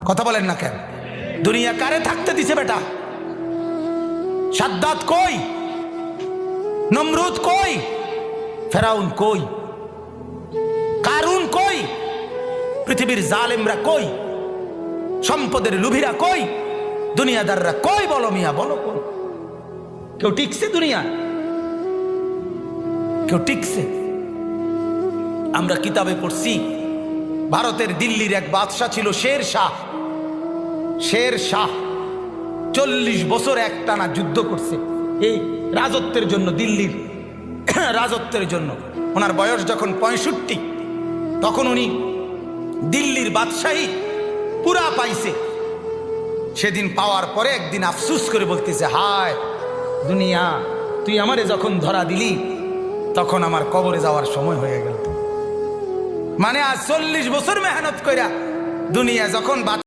কথা বলেন না কেন? দুনিয়া কারে থাকতে দিছে বেটা? সাদ্দাত কই? নমরুদ কই? ফেরাউন কই? কারুন কই? পৃথিবীর জালেমরা কই? সম্পদের লুভিরা কই? দুনিয়াদাররা কই? বলো মিয়া, বলো কই? কেউ টিকছে দুনিয়া? কেউ টিকছে? আমরা কিতাবে পড়ছি ভারতের দিল্লির এক বাদশা ছিল শের শাহ। শের শাহ 40 বছর একটানা যুদ্ধ করছে এই রাজত্বের জন্য, দিল্লির রাজত্বের জন্য। ওনার বয়স যখন 65, তখন উনি দিল্লির বাদশাহী পুরা পাইছে। সেদিন পাওয়ার পরে একদিন আফসুস করে বলতেছে, হায় দুনিয়া, তুই আমারে যখন ধরা দিলি তখন আমার কবরে যাওয়ার সময় হয়ে গেল। মানে আজ 40 বছর মেহনত কইরা দুনিয়া যখন